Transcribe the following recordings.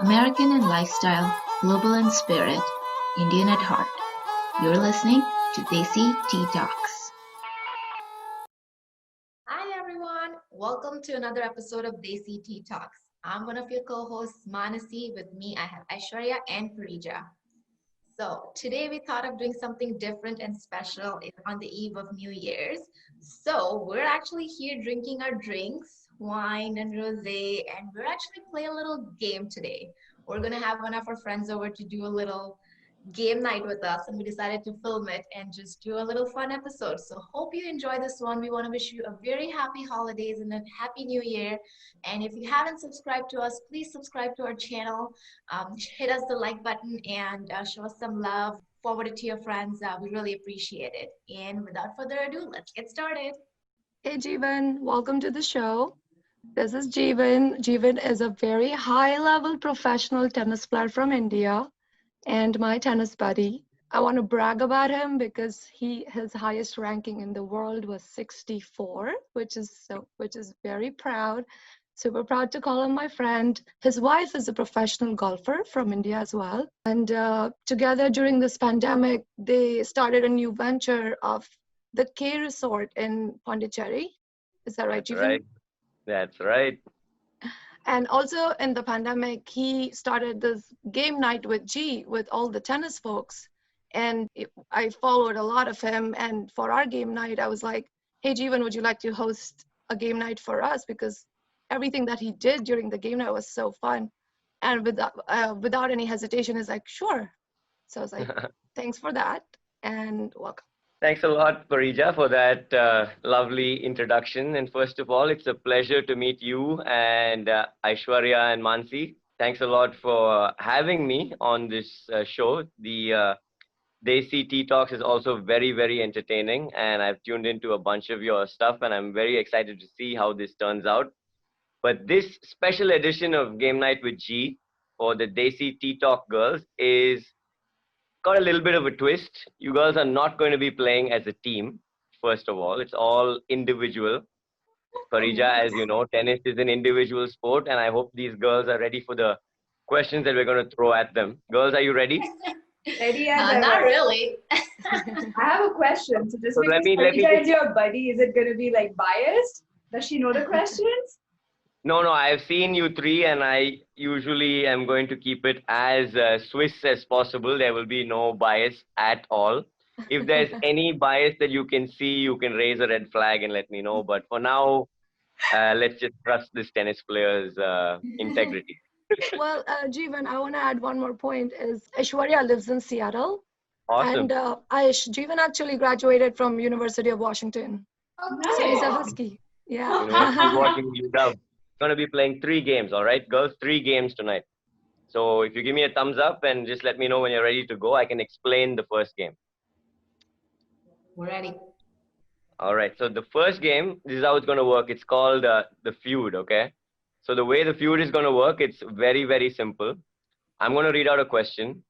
American in lifestyle, global in spirit, Indian at heart. You're listening to Desi Tea Talks. Hi everyone, welcome to another episode of Desi Tea Talks. I'm one of your co-hosts, Manasi. With me, I have Aishwarya and Parija. So today we thought of doing something different and special on the eve of New Year's. So we're actually here drinking our drinks, wine and rosé, and we're actually playing a little game today. We're gonna have one of our friends over to do a little game night with us, and we decided to film it and just do a little fun episode. So hope you enjoy this one. We want to wish you a very happy holidays and a happy new year. And if you haven't subscribed to us, please subscribe to our channel. Hit us the like button and show us some love. Forward it to your friends. We really appreciate it. And without further ado, let's get started. Hey Jeevan, welcome to the show. This is Jeevan. Jeevan is a very high-level professional tennis player from India and my tennis buddy. I want to brag about him because his highest ranking in the world was 64, which is very proud. Super proud to call him my friend. His wife is a professional golfer from India as well. And together during this pandemic, they started a new venture of the K Resort in Pondicherry. Is that right, That's Jeevan? right. That's right. And also in the pandemic, he started this game night with G with all the tennis folks. And I followed a lot of him. And for our game night, I was like, hey, Jeevan, would you like to host a game night for us? Because everything that he did during the game night was so fun. And without any hesitation, he's like, sure. So I was like, thanks for that and welcome. Thanks a lot, Parija, for that lovely introduction. And first of all, it's a pleasure to meet you and Aishwarya and Mansi. Thanks a lot for having me on this show. The Desi Tea Talks is also very, very entertaining. And I've tuned into a bunch of your stuff, and I'm very excited to see how this turns out. But this special edition of Game Night with G for the Desi Tea Talk girls is got a little bit of a twist. You girls are not going to be playing as a team, first of all. It's all individual. Farija, as you know, tennis is an individual sport, and I hope these girls are ready for the questions that we're going to throw at them. Girls, are you ready? Ready as ever. Not really. I have a question. So just So because let me Parija is your buddy, is it going to be like biased? Does she know the questions? No, I've seen you three, and I usually am going to keep it as Swiss as possible. There will be no bias at all. If there's any bias that you can see, you can raise a red flag and let me know. But for now, let's just trust this tennis player's integrity. Well, Jeevan, I want to add one more point is Aishwarya lives in Seattle. Awesome. And Jeevan actually graduated from University of Washington. Oh, So he's a nice. Husky. Yeah. University watching you love. Going to be playing 3 games, all right, girls? 3 games tonight. So if you give me a thumbs up and just let me know when you're ready to go, I can explain the first game. We're ready. All right. So the first game, this is how it's going to work. It's called the Feud, okay? So the way the Feud is going to work, it's very, very simple. I'm going to read out a question.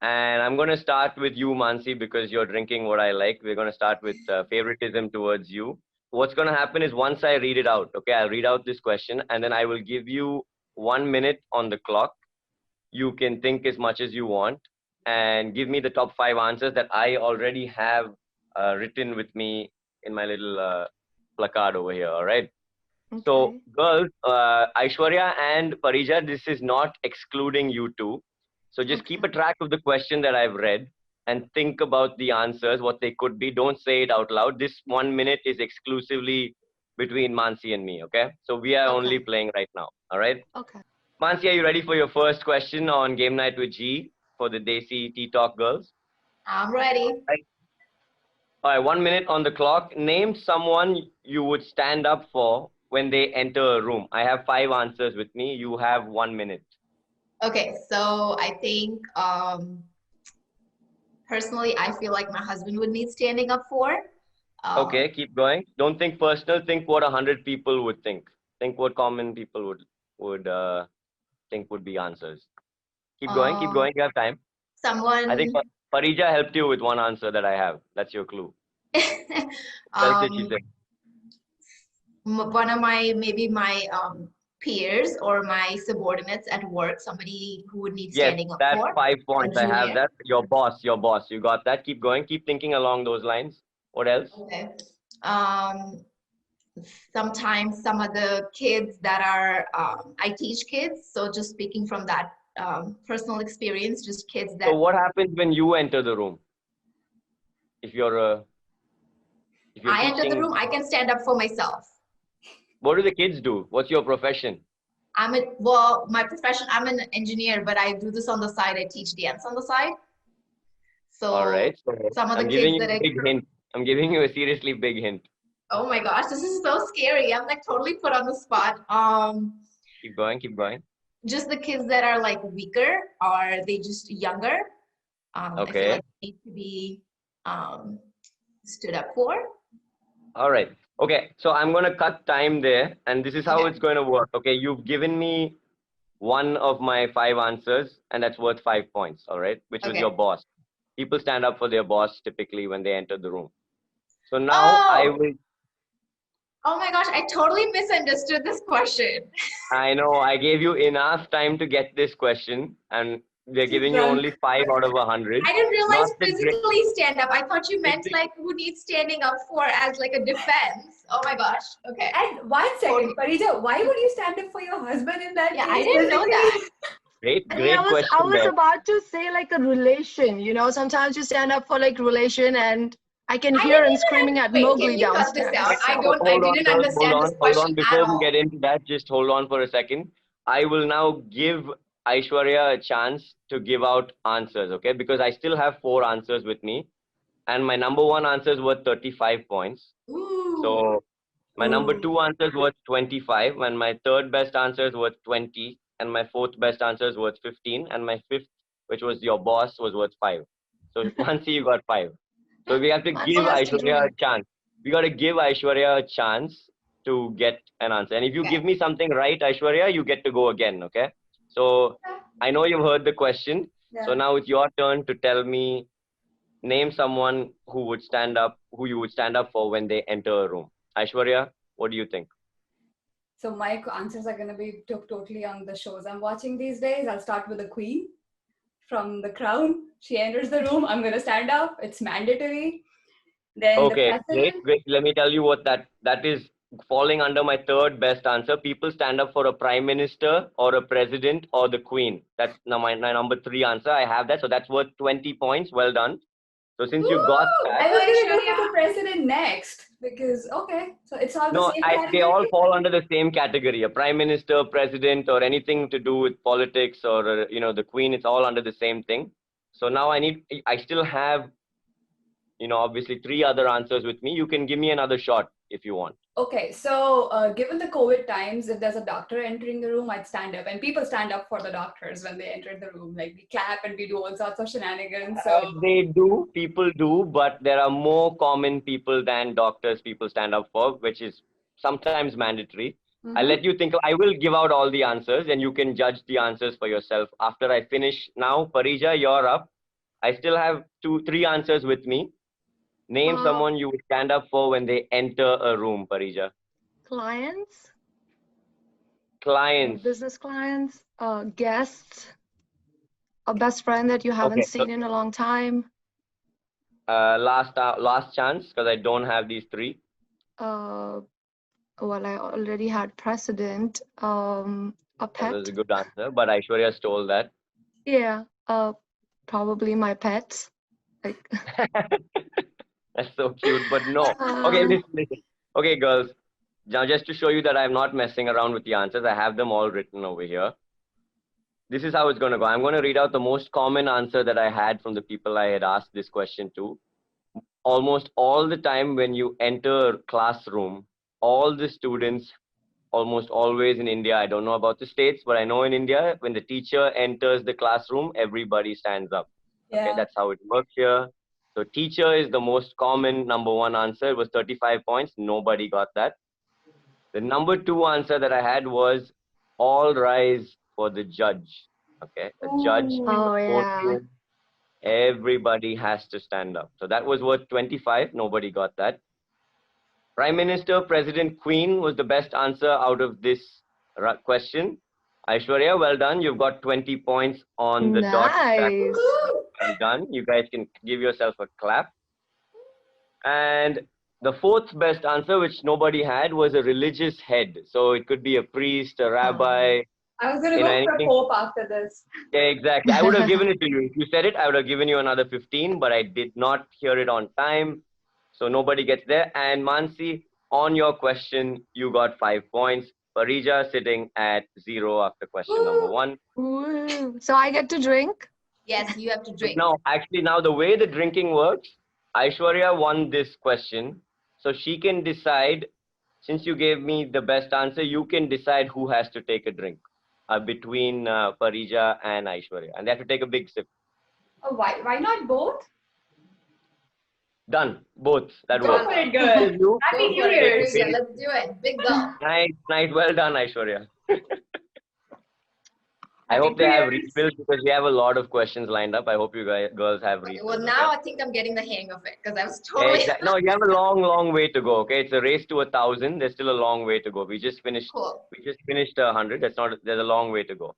And I'm going to start with you, Mansi, because you're drinking what I like. We're going to start with favoritism towards you. What's going to happen is once I read it out, okay, I'll read out this question and then I will give you 1 minute on the clock. You can think as much as you want and give me the top 5 answers that I already have written with me in my little placard over here, all right? Okay. So, girls, Aishwarya and Parija, this is not excluding you two. So just keep a track of the question that I've read and think about the answers, what they could be. Don't say it out loud. This 1 minute is exclusively between Mansi and me, okay? So we are only playing right now, all right? Okay. Mansi, are you ready for your first question on Game Night with G for the Desi Tea Talk girls? I'm ready. Right. All right, 1 minute on the clock. Name someone you would stand up for when they enter a room. I have 5 answers with me. You have 1 minute. Okay, so I think personally, I feel like my husband would need standing up for. Okay, keep going. Don't think personal. Think what 100 people would think. Think what common people would think would be answers. Keep going. Keep going. You have time. Someone. I think Parija helped you with one answer that I have. That's your clue. What did she say? One of my peers or my subordinates at work, somebody who would need Yes, standing up that's for, 5 points. a I have junior. that. Your boss, your boss. You got that. Keep going. Keep thinking along those lines. What else? Okay. Sometimes some of the kids that are, I teach kids, so just speaking from that personal experience, just kids So that what happens when you enter the room? If you're I enter the teaching, room, I can stand up for myself. what do the kids do? What's your profession? Well, my profession, I'm an engineer, but I do this on the side. I teach dance on the side. All So right. So some of the I'm giving kids you that a big hint. I'm giving you a seriously big hint. oh my gosh, this is so scary. I'm like totally put on the spot. Keep going. Keep going. Just the kids that are like weaker, or they just younger. I feel Okay. like they need to be stood up for. All right. Okay. So I'm going to cut time there, and this is how Okay. it's going to work. Okay. You've given me one of my 5 answers, and that's worth 5 points. All right. Which was Okay. your boss. People stand up for their boss typically when they enter the room. So now I will. Oh my gosh, I totally misunderstood this question. I know I gave you enough time to get this question, and we're giving you drunk. only 5 out of 100. I didn't realize Not the great. physically stand up. I thought you meant Physi- like who needs standing up for as like a defense. Oh my gosh. Okay. And 1 second, Parija, why would you stand up for your husband in that Yeah, case? I didn't know that. Great, I great was question there. about to say like a relation, you know, sometimes you stand up for like relation and I can I hear didn't him even screaming at wait, Mowgli can you cut this downstairs. out? I Hold on, didn't girls, understand this hold on. question at Before we all. get into that, just hold on for a second. I will now give Aishwarya a chance to give out answers, okay? Because I still have 4 answers with me, and my number 1 answer is worth 35 points. Ooh. So my number 2 answer is worth 25, and my third best answer is worth 20, and my fourth best answer is worth 15, and my fifth, which was your boss, was worth 5. So Mansi, you got 5. So we have to Mansi give has to Aishwarya a do. chance. We got to give Aishwarya a chance to get an answer. And if you Okay. give me something right, Aishwarya, you get to go again, okay? So I know you've heard the question. Yeah. So now it's your turn to tell me, name someone who would stand up, who you would stand up for when they enter a room. Aishwarya, what do you think? So my answers are going to be totally on the shows I'm watching these days. I'll start with the Queen from The Crown. She enters the room. I'm going to stand up. It's mandatory. Then Okay, the president. great. Let me tell you what that is falling under my third best answer. People stand up for a prime minister or a president or the queen. That's now my number 3 answer. I have that. So that's worth 20 points. Well done. So since you got I that, was going to go Aishwarya. for the president next because, okay, so it's all the no, same they category. all fall under the same category. A prime minister, president, or anything to do with politics or, the queen, it's all under the same thing. So now I still have, obviously 3 other answers with me. You can give me another shot if you want. Okay, so given the COVID times, if there's a doctor entering the room, I'd stand up. And people stand up for the doctors when they enter the room. Like we clap and we do all sorts of shenanigans. So They do, people do, but there are more common people than doctors people stand up for, which is sometimes mandatory. I'll let you think. I will give out all the answers and you can judge the answers for yourself after I finish. Now, Parija, you're up. I still have 3 answers with me. Name someone you would stand up for when they enter a room, Parija. Clients, Clients. business clients, guests, a best friend that you haven't Okay. seen in a long time. Last chance, because I don't have these 3. Well, I already had precedent. A That pet. was a good answer, but Aishwarya stole that. Yeah. Probably my pets. Like. That's so cute, but no. Okay, listen. Okay, girls. Now, just to show you that I'm not messing around with the answers, I have them all written over here. This is how it's going to go. I'm going to read out the most common answer that I had from the people I had asked this question to. Almost all the time when you enter a classroom, all the students, almost always in India, I don't know about the States, but I know in India, when the teacher enters the classroom, everybody stands up. yeah. Okay, that's how it works here. So teacher is the most common number 1 answer. It was 35 points. Nobody got that. The number 2 answer that I had was all rise for the judge. Okay, the judge in Oh, the yeah. courtroom. Everybody has to stand up. So that was worth 25. Nobody got that. Prime Minister, President, Queen was the best answer out of this question. Aishwarya, well done. You've got 20 points on the dot. Nice. Well done. You guys can give yourself a clap. And the fourth best answer, which nobody had, was a religious head. So it could be a priest, a rabbi, I was going to go for a anything. Pope after this. Yeah, exactly. I would have given it to you. If you said it, I would have given you another 15, but I did not hear it on time. So nobody gets there. And Mansi, on your question, you got 5 points. Parija sitting at 0 after question number 1. Ooh. So I get to drink? Yes, you have to drink. No, actually, now the way the drinking works, Aishwarya won this question. So she can decide, since you gave me the best answer, you can decide who has to take a drink between Parija and Aishwarya. And they have to take a big sip. Oh, why not both? Done. Both. That Go works. for it, girl. You? Happy Go New for it, Year. Parija. Let's do it. Big girl. Nice, nice. Well done, Aishwarya. I Happy hope they New have Year. refills because we have a lot of questions lined up. I hope you guys, girls have Okay, refills. well, now I think I'm getting the hang of it because I was Okay? totally Exactly. No, you have a long, long way to go. Okay, it's a race to 1,000. There's still a long way to go. We just finished. cool. We just finished 100. That's not. There's a long way to go.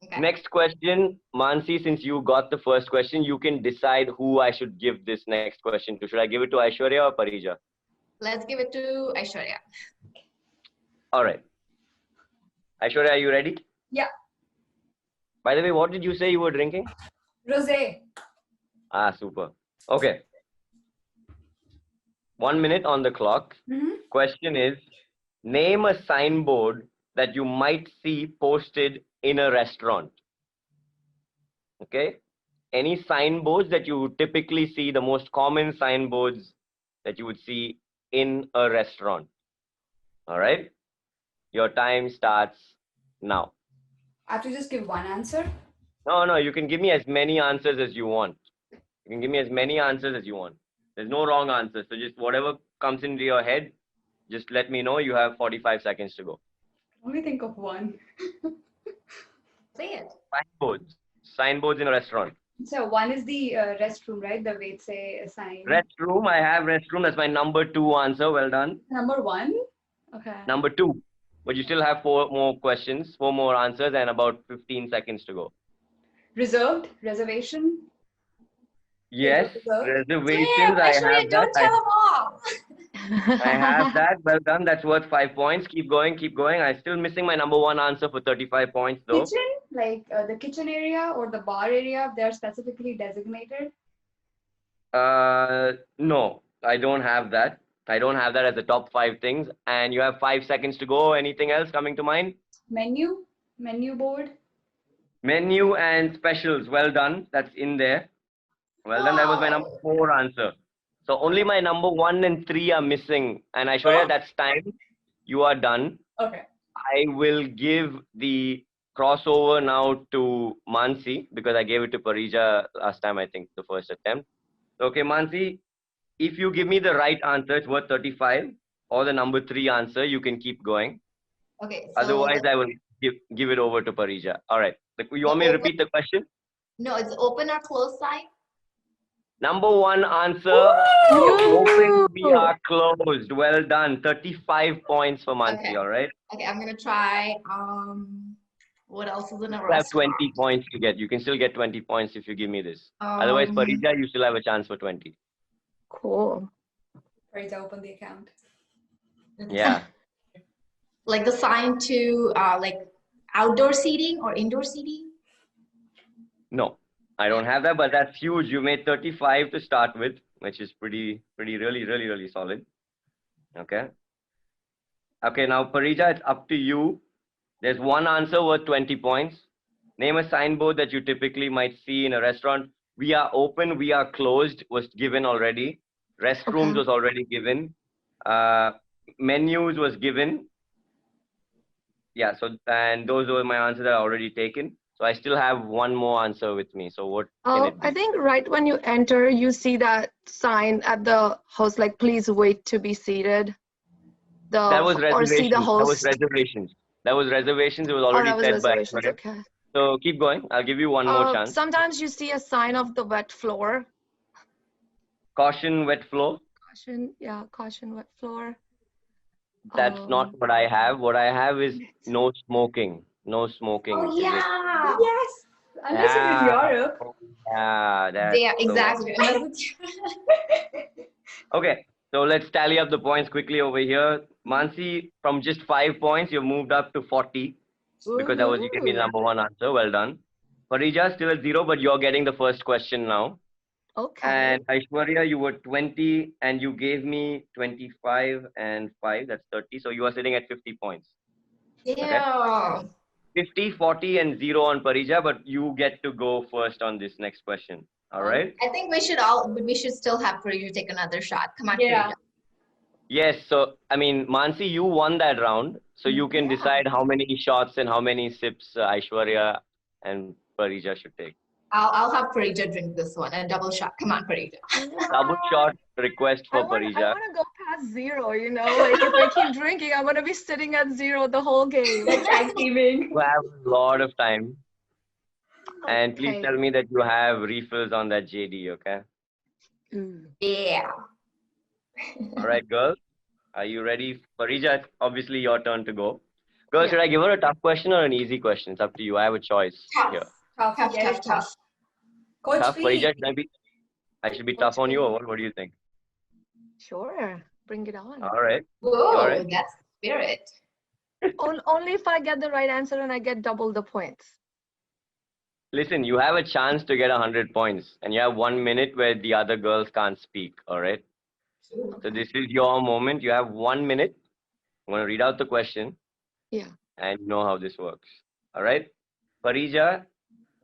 Okay. Next question, Mansi. Since you got the first question, you can decide who I should give this next question to. Should I give it to Aishwarya or Parija? Let's give it to Aishwarya. All right. Aishwarya, are you ready? Yeah. By the way, what did you say you were drinking? Rosé. Ah, super. Okay. 1 minute on the clock. Question is, name a signboard that you might see posted in a restaurant. Okay. Any signboards that you typically see, the most common signboards that you would see in a restaurant. All right. Your time starts now. I have to just give one answer. No, you can give me as many answers as you want. You can give me as many answers as you want. There's no wrong answer. So just whatever comes into your head, just let me know. You have 45 seconds to go. Only think of one. Say it. Signboards. Signboards in a restaurant. So one is the restroom, right? The wait say sign. Restroom. I have restroom. That's my number 2 answer. Well done. Number 1. Okay. Number 2. But you still have 4 more questions, 4 more answers, and about 15 seconds to go. Reserved. Reservation. Yes. Reserved. Reservations. Damn, I Aishwarya, have don't that. tell them all. I have that. Well done. That's worth 5 points. Keep going. Keep going. I'm still missing my number 1 answer for 35 points though. Kitchen, like the kitchen area or the bar area, they're specifically designated. No, I don't have that. I don't have that as the top 5 things. And you have 5 seconds to go. Anything else coming to mind? Menu board. Menu and specials. Well done. That's in there. Well done. That was my number 4 answer. So only my number 1 and 3 are missing. And Aishwarya, that's time. You are done. Okay. I will give the crossover now to Mansi because I gave it to Parija last time, I think, the first attempt. Okay, Mansi, if you give me the right answer, it's worth 35, or the number 3 answer, you can keep going. Okay. So Otherwise, I will give it over to Parija. All right. You want me to repeat the question? No, it's open or close side. Number 1 answer, open, we are closed. Well done. 35 points for Mansi, Okay. all right? Okay, I'm gonna try. What else is in a You have restaurant? 20 points to get. You can still get 20 points if you give me this. Otherwise, Parija, you still have a chance for 20. Cool. Ready to open the account. Yeah. Like the sign to like outdoor seating or indoor seating. No, I don't have that, but that's huge. You made 35 to start with, which is really solid. Okay. Okay, now Parija, it's up to you. There's one answer worth 20 points. Name a signboard that you typically might see in a restaurant. We are open, we are closed was given already. Restrooms was already given. Menus was given. Yeah, so, and those were my answers that are already taken. So I still have one more answer with me. So what can it be? I think right when you enter, you see that sign at the host, like, please wait to be seated. That was reservations. Or see the host. That was reservations. That was reservations. It was already that was said by reservations. Okay. So keep going. I'll give you one more chance. Sometimes you see a sign of the wet floor. Caution, wet floor. Caution, yeah, caution, wet floor. That's not what I have. What I have is no smoking. No smoking Oh, is it. yeah. Yes. Unless you're in Yeah. Europe. Yeah, that's Yeah, the one. exactly. Okay, so let's tally up the points quickly over here. Mansi, from just 5 points, you've moved up to 40 because that was you gave me the Woohoo. number one answer. Well done. Farija still at 0, but you're getting the first question now. Okay. And Aishwarya, you were 20 and you gave me 25 and 5, that's 30. So you are sitting at 50 points. Yeah. 50, 40, and 0 on Parija, but you get to go first on this next question. All right? I think we should still have Parija take another shot. Come on, Yeah. Parija. Yes, so I mean, Mansi, you won that round, so you can Yeah. decide how many shots and how many sips Aishwarya and Parija should take. I'll have Parija drink this one, a double shot. Come on, Parija. Double shot request I for want Parija. to go past 0, you know, like if I keep drinking, I want to be sitting at 0 the whole game. Like tag teaming. You have a lot of time, and please Okay. tell me that you have refills on that JD, okay? Ooh. Yeah. All right, girls, are you ready? Parija, it's obviously your turn to go. Girls, Yeah. should I give her a tough question or an easy question? It's up to you. I have a choice here. Tough, Tough, get tough, it tough. Coach Tough, P. Parija, I should be tough on you, P. or what? What do you think? Sure, bring it on. All right. Whoa, All right. that's the spirit. Only if I get the right answer and I get double the points. Listen, you have a chance to get 100 points, and you have 1 minute where the other girls can't speak. All right. So this is your moment. You have 1 minute. I'm going to read out the question. Yeah. And you know how this works. All right. Parija,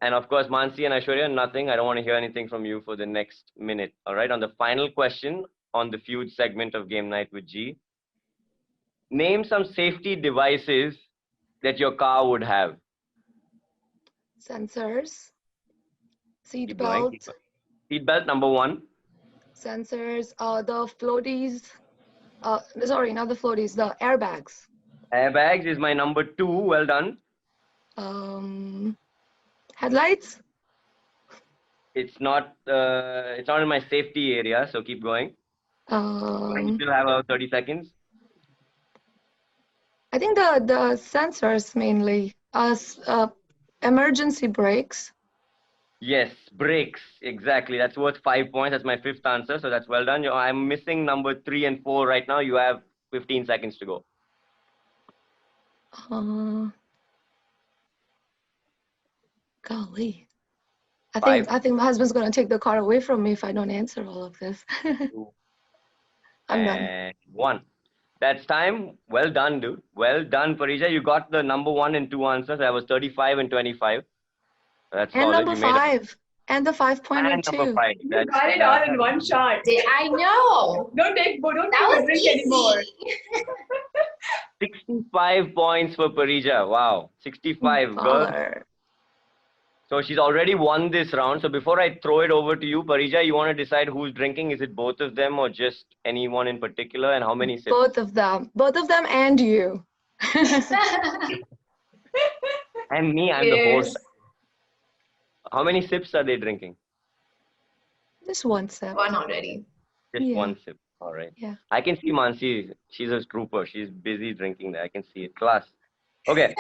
and of course, Mansi and Aishwarya, nothing. I don't want to hear anything from you for the next minute. All right. On the final question on the Feud segment of Game Night with G, name some safety devices that your car would have. Sensors, seat Keep going. belt, Seat belt, number 1. sensors, the floaties, sorry, not the floaties, the airbags. Airbags is my number 2. Well done. Headlights, It's not in my safety area, so keep going. You still have about 30 seconds. I think the sensors mainly, emergency brakes. Yes, brakes. Exactly. That's worth 5 points. That's my 5th answer. So that's well done. I'm missing number 3 and 4 right now. You have 15 seconds to go. Golly. Five. I think my husband's gonna take the car away from me if I don't answer all of this. I'm done. And 1. That's time. Well done, dude. Well done, Parija. You got the number 1 and 2 answers. That was 35 and 25. That's And solid. number You made 5. And the 5-pointer and number too. 5. You That's, got it all in one shot. I know. Don't take That a was drink easy. anymore. 65 points for Parija. Wow. 65. Girls. Baller. So she's already won this round. So before I throw it over to you, Parija, you want to decide who's drinking? Is it both of them or just anyone in particular? And how many sips? Both of them and you. And me, I'm the Cheers. host. How many sips are they drinking? Just one sip. One already. Just Yeah. 1 sip. All right. Yeah. I can see Mansi. She's a trooper. She's busy drinking that. I can see it. Class. Okay.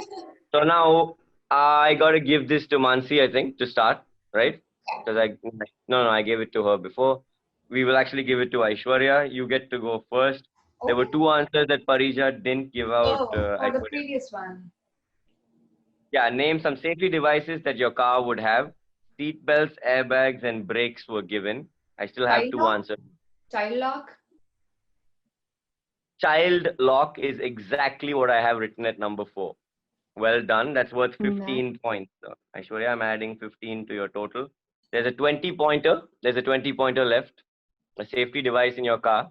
So now I got to give this to Mansi, I think, to start, right? Because I gave it to her before. We will actually give it to Aishwarya. You get to go first. There were 2 answers that Parija didn't give out. For the Aishwarya. previous one. Yeah, name some safety devices that your car would have. Seat belts, airbags, and brakes were given. I still have Child 2 lock? answers. Child lock. Child lock is exactly what I have written at number 4. Well done. That's worth 15 points. So, Aishwarya, I'm adding 15 to your total. There's a 20-pointer. There's a 20-pointer left. A safety device in your car.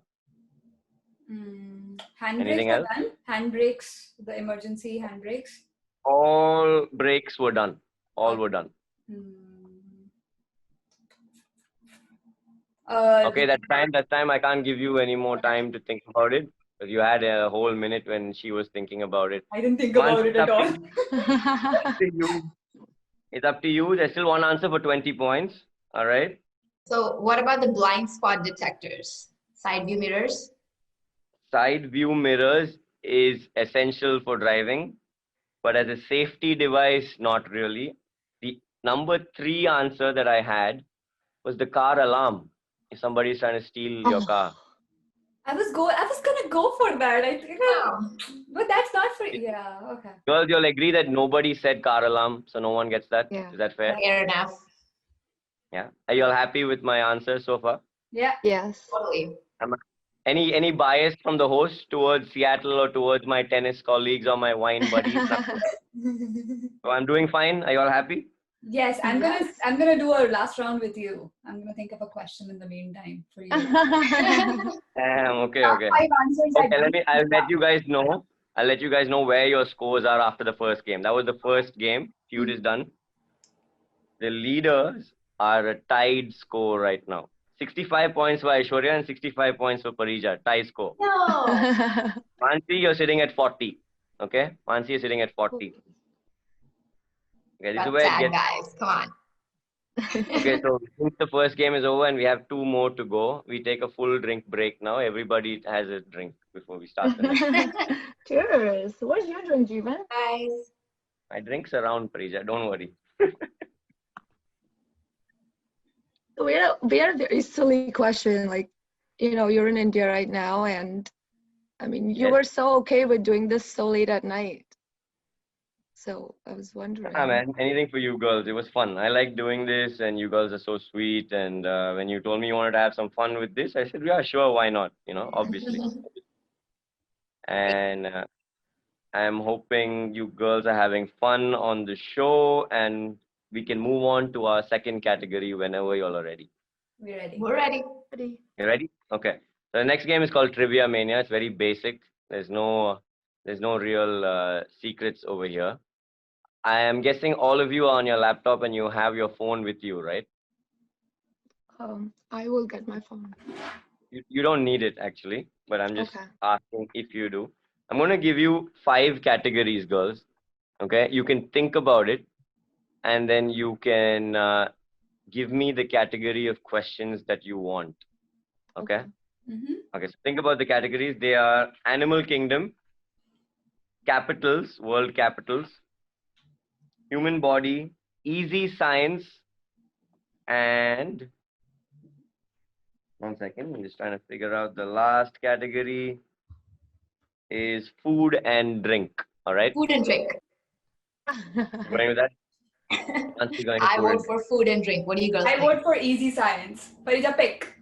Handbrakes Anything are else? done. Handbrakes, the emergency handbrakes. All brakes were done. All were done. Okay, that's time. I can't give you any more time to think about it. Because you had a whole minute when she was thinking about it. I didn't think about it at all. It's up to you. There's still one answer for 20 points. All right. So what about the blind spot detectors? Side view mirrors? Side view mirrors. is essential for driving, but as a safety device, not really. The number 3 answer that I had was the car alarm. If somebody is trying to steal your car. I was gonna go for that. I think, Wow. but that's not for. Yeah. Okay. Girls, you'll agree that nobody said car alarm, so no one gets that. Yeah. Is that fair? Fair enough. Yeah. Are you all happy with my answer so far? Yeah. Yes. Totally. Any bias from the host towards Seattle or towards my tennis colleagues or my wine buddies? So I'm doing fine. Are you all happy? Yes, I'm gonna do a last round with you. I'm gonna think of a question in the meantime for you. Okay. Top 5 answers. Okay, I'll let you guys know. I'll let you guys know where your scores are after the first game. That was the first game. Feud is done. The leaders are a tied score right now. 65 points for Aishwarya and 65 points for Parija. Tie score. No. Mansi, you're sitting at 40. Okay? Mansi is sitting at 40. Okay, this is That's where it sad, gets. guys. Come on. Okay, so since the first game is over and we have 2 more to go, we take a full drink break now. Everybody has a drink before we start the next. Cheers. What's your drink, Jeevan? Guys. My drink's around, Parija. Don't worry. We had a very silly question. Like, you're in India right now, and I mean, you Yes. were so okay with doing this so late at night. So I was wondering. Ah, man, anything for you girls. It was fun. I like doing this, and you girls are so sweet. And when you told me you wanted to have some fun with this, I said, yeah, sure, why not? Obviously. And I'm hoping you girls are having fun on the show, and we can move on to our second category whenever y'all are ready. We're ready. We're ready. You ready? Okay. So the next game is called Trivia Mania. It's very basic. There's no real secrets over here. I am guessing all of you are on your laptop and you have your phone with you, right? I will get my phone. You don't need it actually, but I'm just Okay. asking if you do. I'm going to give you 5 categories, girls. Okay? You can think about it and then you can give me the category of questions that you want. Okay? Okay, so think about the categories. They are Animal Kingdom, capitals, world capitals, human body, easy science, and one second, I'm just trying to figure out the last category is food and drink. All right, Food and drink. going with that? Once we go into I food vote and for food and drink. What do you girls I think? vote for easy science. Parija, pick.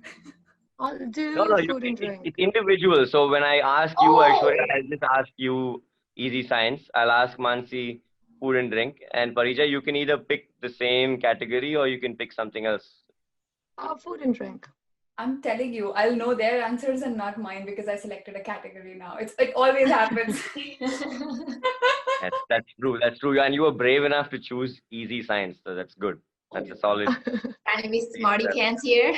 I'll do no, food and drink. it's individual. So when I ask you, Aishwarya, I'll just ask you easy science. I'll ask Mansi food and drink. And Parija, you can either pick the same category or you can pick something else. Food and drink. I'm telling you, I'll know their answers and not mine because I selected a category now. It always happens. That's true. That's true. And you were brave enough to choose easy science. So that's good. That's a solid. Trying to be smarty pants here.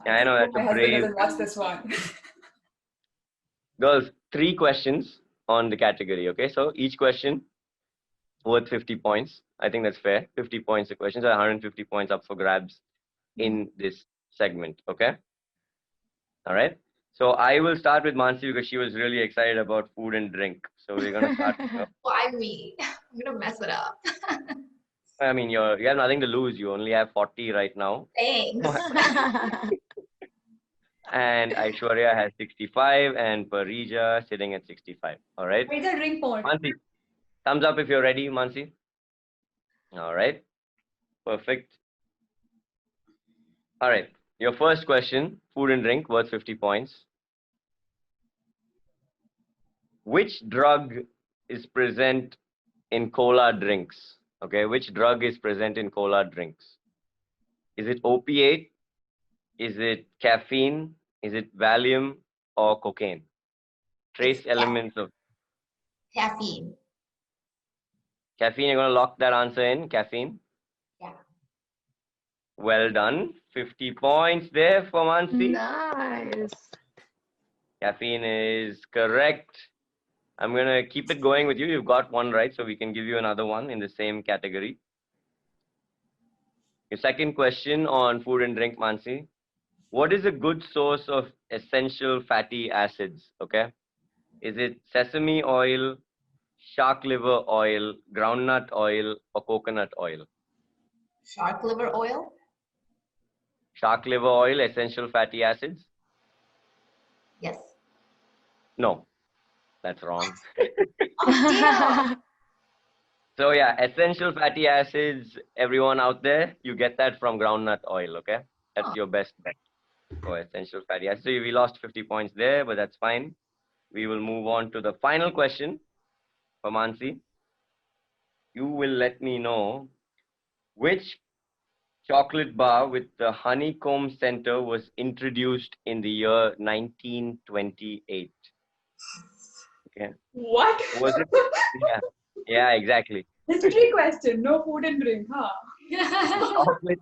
Yeah, I know that's My a husband brave. doesn't watch this one. Girls, 3 questions on the category. Okay, so each question worth 50 points. I think that's fair. 50 points a question. So 150 points up for grabs in this segment. Okay. All right. So I will start with Mansi because she was really excited about food and drink. So we're gonna start. With her. Why me? I'm gonna mess it up. I mean, you have nothing to lose. You only have 40 right now. Thanks. And Aishwarya has 65 and Parija sitting at 65. All right. Parija, drink more. Mansi, thumbs up if you're ready, Mansi. All right. Perfect. All right. Your first question, food and drink, worth 50 points. Which drug is present in cola drinks? Okay, which drug is present in cola drinks? Is it opiate? Is it caffeine? Is it Valium or cocaine? Trace elements of Caffeine. caffeine. You're going to lock that answer in, caffeine? Yeah. Well done. 50 points there for Mansi. Nice. Caffeine is correct. I'm going to keep it going with you. You've got one right, so we can give you another one in the same category. Your second question on food and drink, Mansi. What is a good source of essential fatty acids? Okay. Is it sesame oil, shark liver oil, groundnut oil, or coconut oil? Shark liver oil? Shark liver oil, essential fatty acids? Yes. No, that's wrong. Oh, dear. So yeah, essential fatty acids, everyone out there, you get that from groundnut oil, okay? That's Oh. your best bet for essential fatty acids. So we lost 50 points there, but that's fine. We will move on to the final question for Mansi. You will let me know which chocolate bar with the honeycomb center was introduced in the year 1928. Okay. What? Was it? Yeah. Yeah, exactly. History question. No food and drink, huh? Chocolate.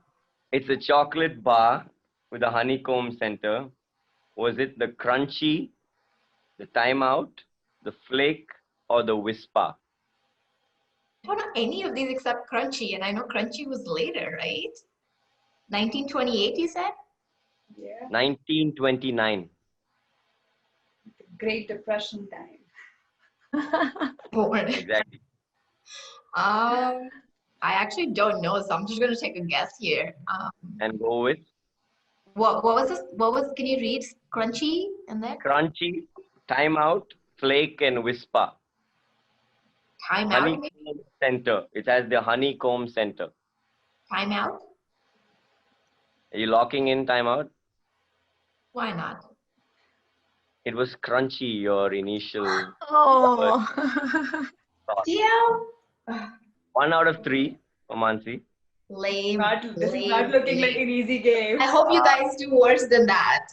It's a chocolate bar with a honeycomb center. Was it the crunchy, the timeout, the flake, or the whisper? I don't know any of these except Crunchy, and I know Crunchy was later, right? 1928, you said? Yeah. 1929. Great Depression time. Born. Exactly. I actually don't know, so I'm just gonna take a guess here. And go with What was this? What was? Can you read Crunchy and then crunchy, timeout, flake, and whisper. Time Out? Maybe? Honeycomb center. It has the honeycomb center. Time Out? Are you locking in timeout? Why not? It was crunchy, your initial Oh. thought. Yeah. 1 out of 3 for Mansi. Lame. This is not lame, looking like lame. an easy game. I hope you guys do worse than that.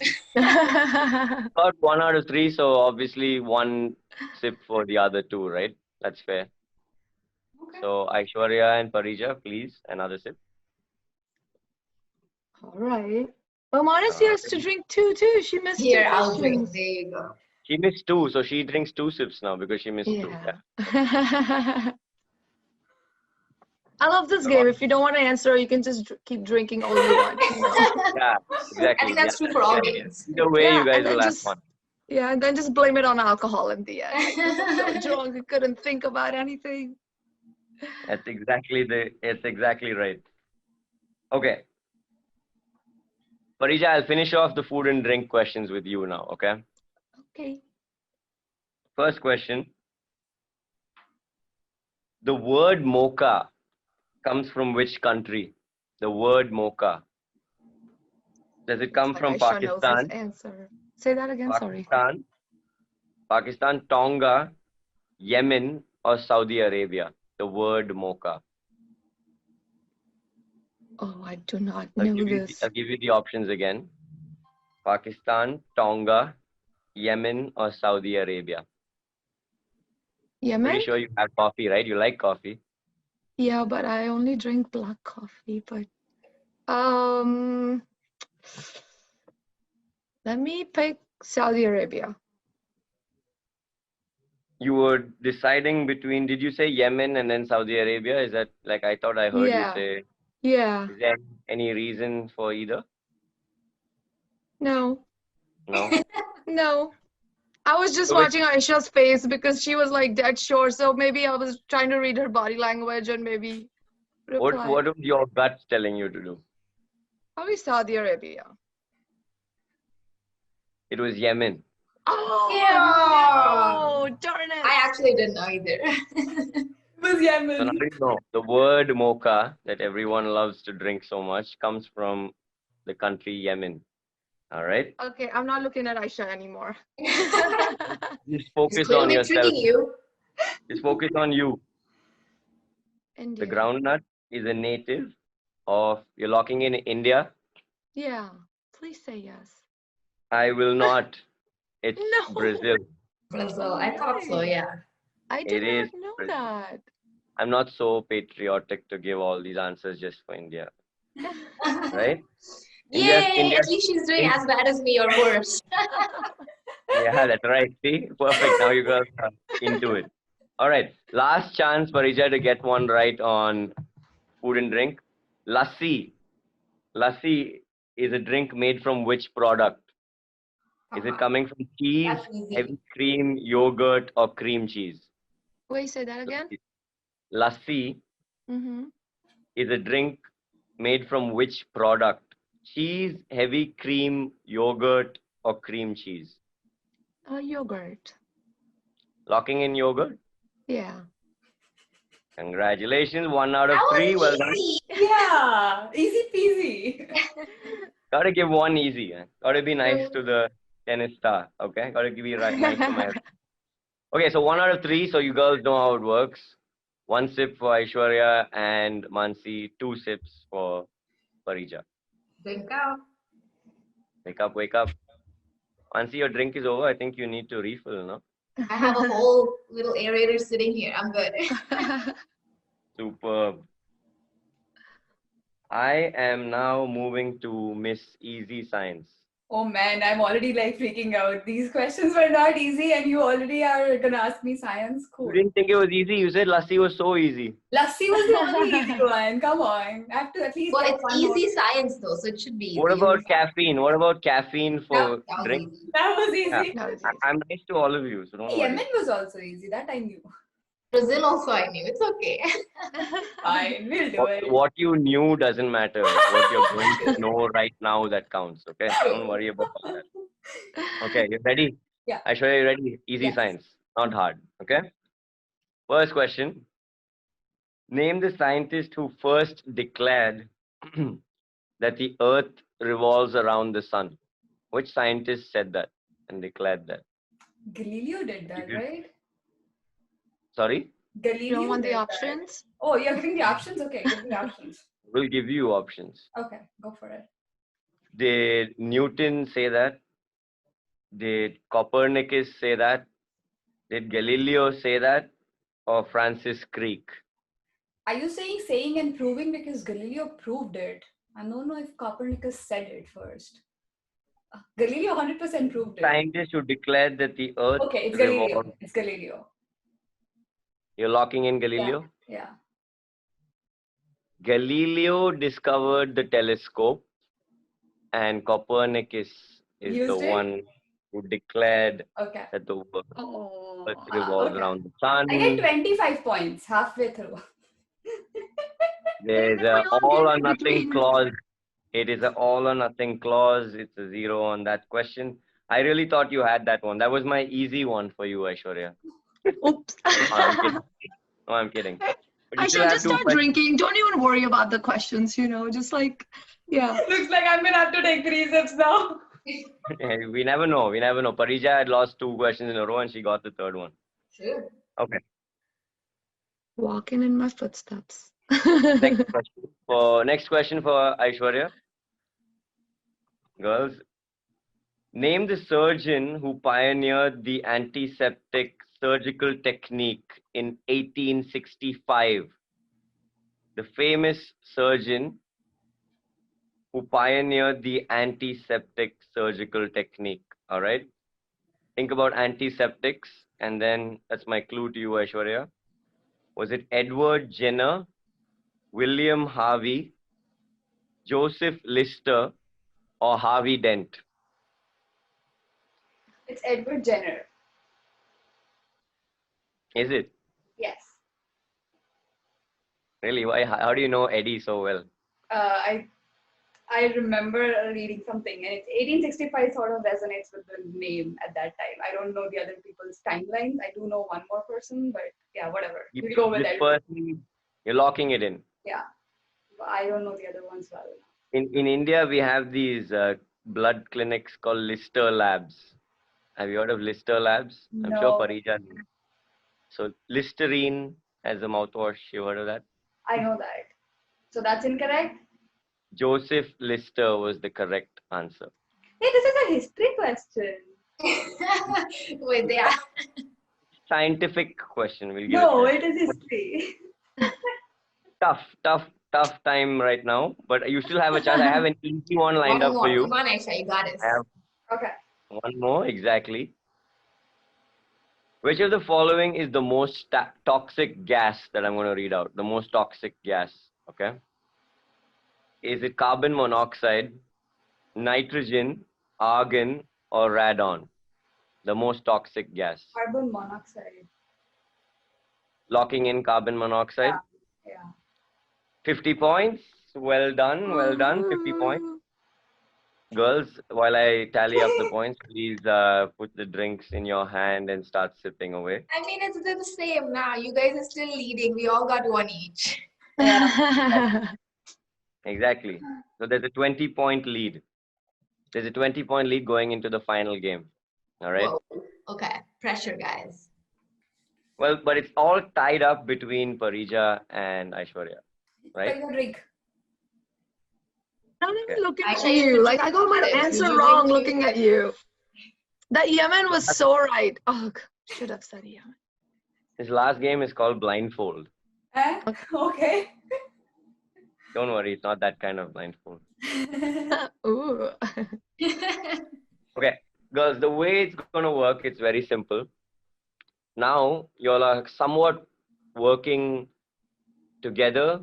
Got 1 out of 3, so obviously 1 sip for the other 2, right? That's fair. Okay. So Aishwarya and Parija, please, another sip. All right. Well, Manasi has to drink two too. She missed Here, 2 I'll drink. questions. There you go. She missed 2, so she drinks 2 sips now because she missed 2. Yeah. I love this game. If you don't want to answer, you can just keep drinking all you want. You know? Yeah, exactly. I think that's true for all games. Either way, you guys and then will have just fun. and then just blame it on alcohol in the end. Like, we were so drunk, we couldn't think about anything. That's exactly right. Okay. Parija, I'll finish off the food and drink questions with you now, okay? Okay. First question. The word mocha comes from which country? The word mocha. Does it come from Aisha knows this Pakistan? answer. Say that again, sorry. Pakistan, Tonga, Yemen, or Saudi Arabia? The word mocha. Oh, I do not know this. I'll give you the options again. Pakistan, Tonga, Yemen, or Saudi Arabia? Yemen? Pretty sure you have coffee, right? You like coffee. Yeah, but I only drink black coffee. But let me pick Saudi Arabia. You were deciding between, did you say Yemen and then Saudi Arabia? Is that like, I thought I heard you say. Yeah. Is there any reason for either? No. No? No. I was just So watching Aisha's face because she was like dead sure. So maybe I was trying to read her body language and maybe reply. What was your gut telling you to do? Probably Saudi Arabia. It was Yemen. Oh, Yeah. no, darn it. I actually didn't know either. It was Yemen. So now you know, the word mocha that everyone loves to drink so much comes from the country Yemen. All right? Okay, I'm not looking at Aisha anymore. Just focus He's on clearly yourself. tricking you. Just focus on you. India. The groundnut is a native of, you're locking in India? Yeah, please say yes. I will not. It's No. Brazil. Brazil. I thought so, yeah. I did It not is know Brazil. that. I'm not so patriotic to give all these answers just for India. Right? Yay! At least she's doing as bad as me or worse. Yeah, that's right. See? Perfect. Now you got into it. All right. Last chance, Parija, to get one right on food and drink. Lassi. Lassi is a drink made from which product? Is it on. coming from cheese, That's easy. heavy cream, yogurt, or cream cheese? Wait, say that again. Lassi Mm-hmm. is a drink made from which product? Cheese, heavy cream, yogurt, or cream cheese? Yogurt. Locking in yogurt? Yeah. Congratulations, 1 out of That 3. Well was done. easy. Yeah, easy peasy. Gotta give one easy. Gotta be nice to the tennis star. Okay, gotta be nice to my. Okay, so 1 out of 3. So you girls know how it works. 1 sip for Aishwarya and Mansi. 2 sips for Parija. Drink up. Wake up, wake up. Mansi, your drink is over. I think you need to refill, no? I have a whole little aerator sitting here. I'm good. Superb. I am now moving to Miss Easy Science. Oh man, I'm already like freaking out. These questions were not easy, and you already are gonna ask me science. Cool. You didn't think it was easy. You said Lassi was so easy. Lassi was the only easy one. Come on, I have to at least Well, get it's one more. easy science though, so it should be easy. What about caffeine? What about caffeine for That was drink? easy. That was easy. Yeah. That was I'm nice to all of you, so don't worry. Yemen was also easy. That I knew. Brazil also I knew. It's okay. Fine, we'll do it. What you knew doesn't matter. What you're going to know right now that counts. Okay, don't worry about all that. Okay, you ready? Yeah. Aishwarya, you ready? Easy Yes. science, not hard. Okay. First question. Name the scientist who first declared that the Earth revolves around the sun. Which scientist said that and declared that? Galileo did that, right? Sorry? Galileo. You don't want the did that. options? Oh, you're giving the options? Okay, give the options. We'll give you options. Okay, go for it. Did Newton say that? Did Copernicus say that? Did Galileo say that? Or Francis Crick? Are you saying and proving because Galileo proved it? I don't know if Copernicus said it first. Galileo 100% proved it. Scientist who declared that the Earth Okay, it's Galileo. revolves. It's Galileo. You're locking in Galileo? Yeah. Galileo discovered the telescope, and Copernicus is Used the it? one who declared Okay. that the Oh. Earth revolves okay. around the sun. I get 25 points halfway through. There's We a all all get or in nothing between. clause. It is an all or nothing clause. It's a 0 on that question. I really thought you had that one. That was my easy one for you, Aishwarya. Oops. I'm kidding. No, I'm kidding. But you I still should have just 2 start questions. drinking. Don't even worry about the questions, just like, yeah. Looks like I'm gonna have to take 3 sips now. We never know. We never know. Parija had lost 2 questions in a row and she got the 3rd one. Sure. Okay. Walking in my footsteps. Next question for Aishwarya. Girls, name the surgeon who pioneered the antiseptic surgical technique in 1865. The famous surgeon who pioneered the antiseptic surgical technique. All right. Think about antiseptics, and then that's my clue to you, Aishwarya. Was it Edward Jenner, William Harvey, Joseph Lister, or Harvey Dent? It's Edward Jenner. Is it? Yes. Really? Why? How do you know Eddie so well? I remember reading something, and it's 1865 sort of resonates with the name at that time. I don't know the other people's timelines. I do know one more person, but yeah, whatever. We'll go with This Edward. person, you're locking it in. Yeah, but I don't know the other ones well. In India, we have these blood clinics called Lister Labs. Have you heard of Lister Labs? I'm sure No. Parija knows. So Listerine as a mouthwash, you heard of that? I know that. So that's incorrect. Joseph Lister was the correct answer. Hey, this is a history question. Wait, they are. Scientific question. We'll give No, it it is history. tough time right now, but you still have a chance. I have an easy one lined One up more. for you. Come on, Aisha, you got it. I have Okay. one more, exactly. Which of the following is the most toxic gas that I'm going to read out? The most toxic gas, okay? Is it carbon monoxide, nitrogen, argon, or radon? The most toxic gas. Carbon monoxide. Locking in carbon monoxide. Yeah. 50 points. Well done. Well done. 50 points. Girls, while I tally up the points, please put the drinks in your hand and start sipping away. I mean, it's the same now. You guys are still leading. We all got one each. Exactly. So there's a 20-point lead. There's a 20-point lead going into the final game. All right. Whoa. Okay. Pressure, guys. Well, but it's all tied up between Parija and Aishwarya, right? Take a drink. I'm not even looking I at say it's you. a Like, I got my drink. answer You wrong drink looking at you. That Yemen was so right. Oh, should have said Yemen. This last game is called Blindfold. Okay. Don't worry, it's not that kind of blindfold. Ooh. Okay, girls, the way it's going to work, it's very simple. Now, you all are somewhat working together,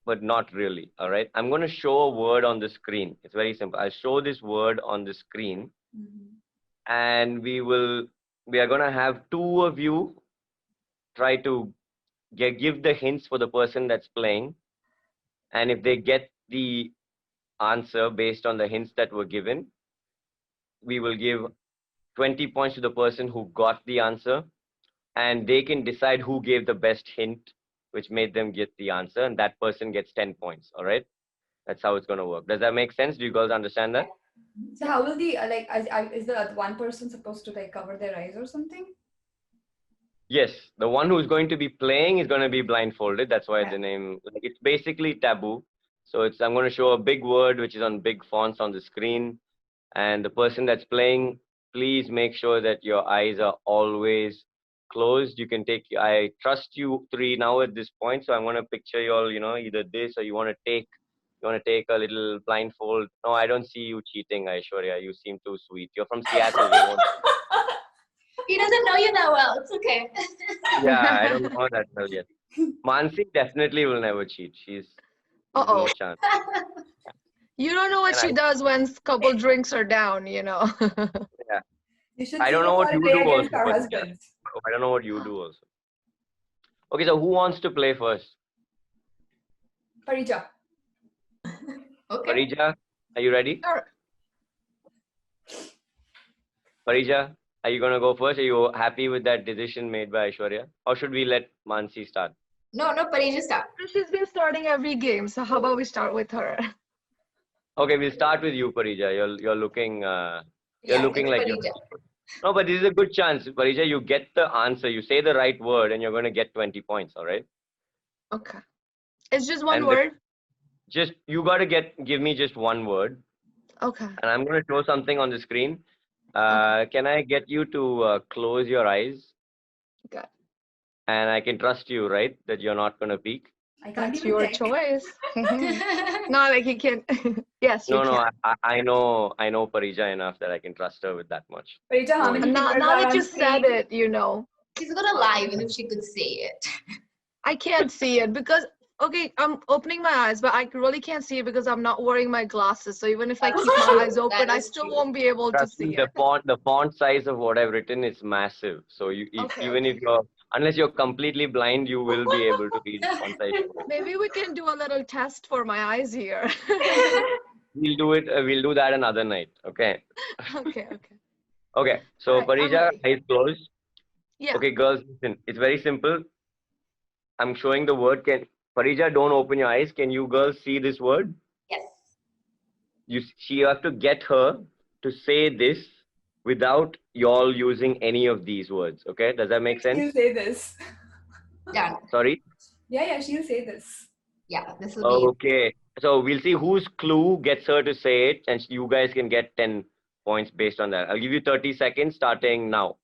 but not really, all right? I'm going to show a word on the screen. It's very simple. I'll show this word on the screen, and we are going to have two of you try to give the hints for the person that's playing. And if they get the answer based on the hints that were given, we will give 20 points to the person who got the answer, and they can decide who gave the best hint, which made them get the answer, and that person gets 10 points. All right? That's how it's going to work. Does that make sense? Do you guys understand that? So how will the is the one person supposed to like cover their eyes or something? Yes, the one who's going to be playing is going to be blindfolded. That's why the name, like, it's basically taboo. So I'm going to show a big word which is on big fonts on the screen, and the person that's playing, please make sure that your eyes are always closed. You can I trust you three now at this point, so I'm going to picture you all, either this or you want to take a little blindfold. No, I don't see you cheating, Aishwarya. You seem too sweet. You're from Seattle. You won't. He doesn't know you that well. It's okay. Yeah, I don't know that well yet. Mansi definitely will never cheat. She's no chance. You don't know what she does when a couple drinks are down, Yeah. You should I see don't know us what all you play do also. against our husbands. I don't know what you do also. Okay, so who wants to play first? Parija. Okay. Parija, are you ready? Sure. Parija, are you going to go first? Are you happy with that decision made by Aishwarya? Or should we let Mansi start? No, Parija, start. She's been starting every game, so how about we start with her? Okay, we'll start with you, Parija. You're looking looking like Parija. No, but this is a good chance. Parija, you get the answer. You say the right word and you're going to get 20 points, all right? Okay. It's just one And word? You got to give me just one word. Okay. And I'm going to show something on the screen. Can I get you to close your eyes? Okay. And I can trust you, right? That you're not going to peek? I can't That's even your check. choice. No, like you can. Yes, you No, can. I know Parija enough that I can trust her with that much. Parija, how many Now fingers that are on you said screen? it, She's gonna lie even if she could say it. I can't see it because, okay, I'm opening my eyes, but I really can't see it because I'm not wearing my glasses. So even if I keep my eyes open, I is still true. won't be able to Trust see me, it. the font size of what I've written is massive. So unless you're completely blind, you will be able to read the font size. Maybe we can do a little test for my eyes here. We'll do it. We'll do that another night. Okay. Okay. Okay. So Alright, I'm Parija, ready. eyes closed. Yeah. Okay, girls, listen. It's very simple. I'm showing the word. Parija, don't open your eyes. Can you girls see this word? Yes. You have to get her to say this without y'all using any of these words. Okay, does that make She'll sense? say this. Done. Sorry. Yeah, she'll say this. Yeah, this will be Okay, so we'll see whose clue gets her to say it, and you guys can get 10 points based on that. I'll give you 30 seconds starting now.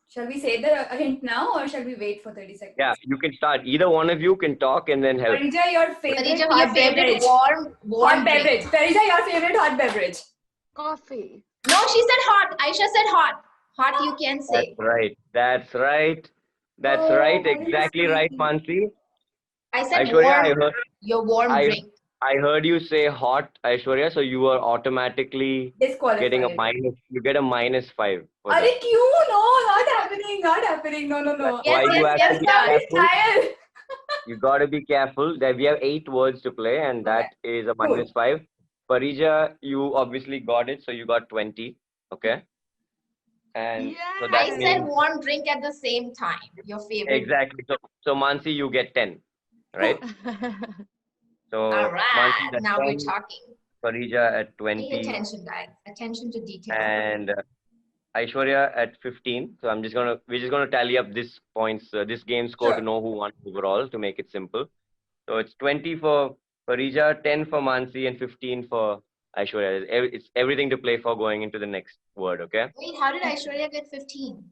Shall we say the hint now or shall we wait for 30 seconds? Yeah, you can start. Either one of you can talk and then help. Parija, your favorite Parija, hot your favorite beverage. warm Hot drink. beverage. Parija, your favorite hot beverage. Coffee. No, she said hot. Aisha said hot. Hot you can say. That's right. That's right. That's Oh, right. what is Exactly this? right, Mansi. I said Aishwarya, warm. Your warm I drink. I heard you say hot, Aishwarya, so you are automatically getting a Disqualified. minus. You get a -5 for Are that. you? No, not happening. Not happening. No, no, That's no. why Yes, you yes, have to yes, be done. careful. Trial. You got to be careful that we have 8 words to play, and Okay. that is a Cool. -5. Parija, you obviously got it, so you got 20. Okay. And so that I said means one drink at the same time. Your favorite. exactly. So Mansi, you get 10, right? So All Mansi right, at now we're 10, talking. Parija at Pay 20, attention, guys. Attention to detail. and Aishwarya at 15. So we're just gonna tally up this points, this game score Sure. to know who won overall to make it simple. So it's 20 for Parija, 10 for Mansi, and 15 for Aishwarya. It's everything to play for going into the next word. Okay. Wait, how did Aishwarya get 15?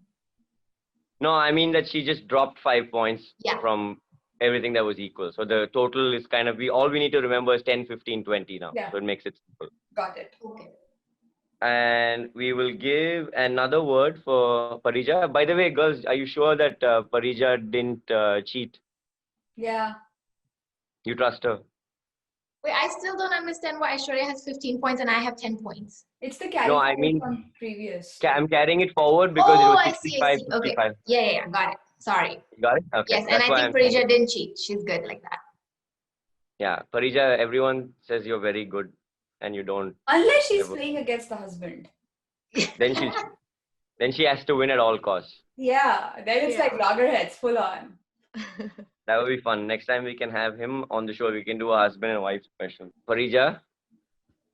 No, I mean that she just dropped 5 points Yeah. from everything that was equal. So the total is kind of all we need to remember is 10, 15, 20 now. Yeah. So it makes it simple. Got it. Okay. And we will give another word for Parija. By the way, girls, are you sure that Parija didn't cheat? Yeah. You trust her? Wait, I still don't understand why Aishwarya has 15 points and I have 10 points. It's the carry No, I forward mean, from previous. I'm carrying it forward because it Oh, was I see, I 65, see. Okay. 55. Yeah, got it. Sorry. You got it? Okay. Yes, and That's I why think I'm saying Parija it. didn't cheat. She's good like that. Yeah, Parija, everyone says you're very good and you don't. Unless she's ever. playing against the husband. Then she has to win at all costs. Yeah. Then it's like Yeah. loggerheads full on. That would be fun. Next time we can have him on the show. We can do a husband and wife special. Parija,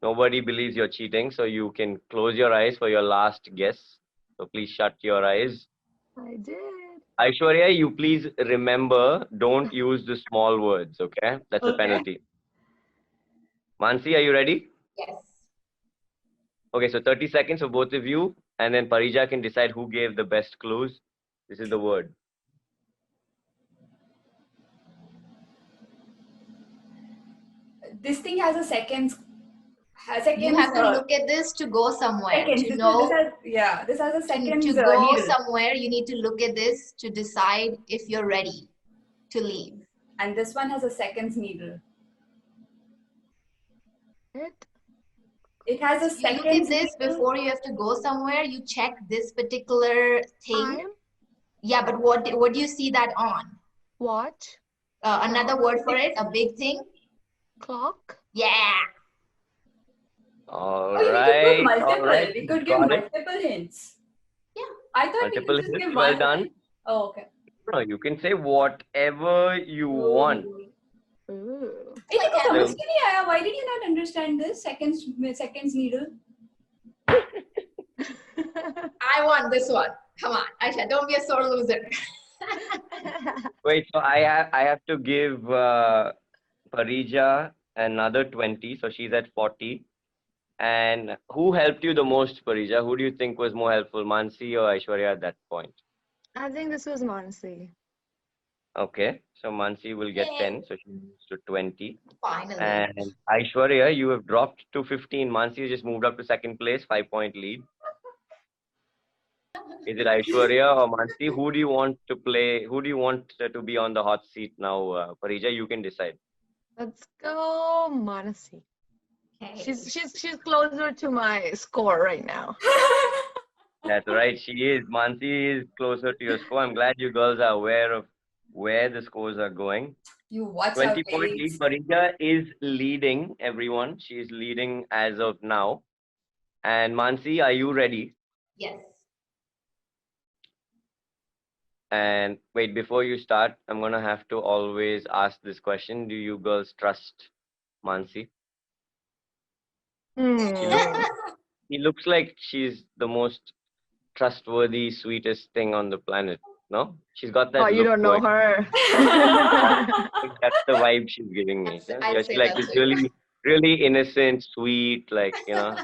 nobody believes you're cheating, so you can close your eyes for your last guess. So please shut your eyes. I did. Aishwarya, you please remember, don't use the small words, okay? That's a Okay. penalty. Mansi, are you ready? Yes. Okay, so 30 seconds for both of you, and then Parija can decide who gave the best clues. This is the word. This thing has a seconds. You have to look at this to go somewhere. Seconds. To This know has a seconds to go needle. somewhere, you need to look at this to decide if you're ready to leave. And this one has a seconds needle. It has a You seconds look at this needle. before you have to go somewhere. You check this particular thing. Time, Yeah, but what do you see that on? watch, Another word for it, a big thing. clock. Yeah. All Oh, we could right. give multiple. All right. We could give Got it. multiple hints. Yeah. I thought Multiple we could just hints. give Well one. done. Oh, okay. No, you can say whatever you want. Ooh. Hey, I can. समझ क्यों नहीं आया? Why did you not understand this? Seconds needle. I want this one. Come on, Aisha, don't be a sore loser. Wait, so I have to give Parija another 20, so she's at 40. And who helped you the most, Parija? Who do you think was more helpful, Mansi or Aishwarya at that point? I think this was Mansi. Okay, so Mansi will get Yay. 10, so she moves to 20. Finally. And Aishwarya, you have dropped to 15. Mansi just moved up to second place, 5-point lead. Is it Aishwarya or Mansi? Who do you want to play? Who do you want to be on the hot seat now, Parija? You can decide. Let's go, Manasi. Okay. She's closer to my score right now. That's right, she is. Mansi is closer to your score. I'm glad you girls are aware of where the scores are going. You watch out, 20-point lead. ladies. Parija is leading, everyone. She is leading as of now. And Mansi, are you ready? Yes. And wait, before you start, I'm going to have to always ask this question. Do you girls trust Mansi? He looks like she's the most trustworthy, sweetest thing on the planet. No? She's got that Oh, you look don't know going. her. I think that's the vibe she's giving me. I'd Yeah, say she's like that this too. really, really innocent, sweet, like, you know.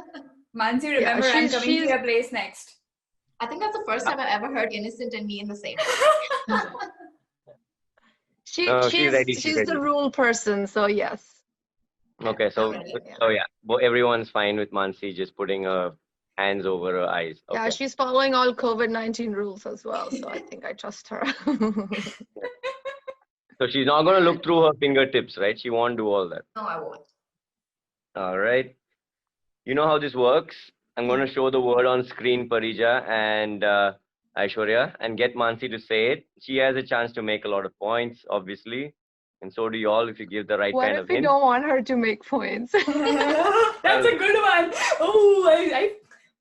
Mansi, remember, I'm she's- coming to she's- your place next. I think that's the first time I've ever heard innocent and me in the same. No, she's ready, she's she's ready. the rule person, so yes. Okay, so I'm ready, yeah. so yeah, everyone's fine with Mansi just putting her hands over her eyes. Okay. Yeah, she's following all COVID-19 rules as well, so I think I trust her. So she's not going to look through her fingertips, right? She won't do all that. No, I won't. All right. You know how this works. I'm going to show the word on screen, Parija and Aishwarya, and get Mansi to say it. She has a chance to make a lot of points, obviously. And so do you all if you give the right What kind if of we hint. don't want her to make points? That's a good one. Oh,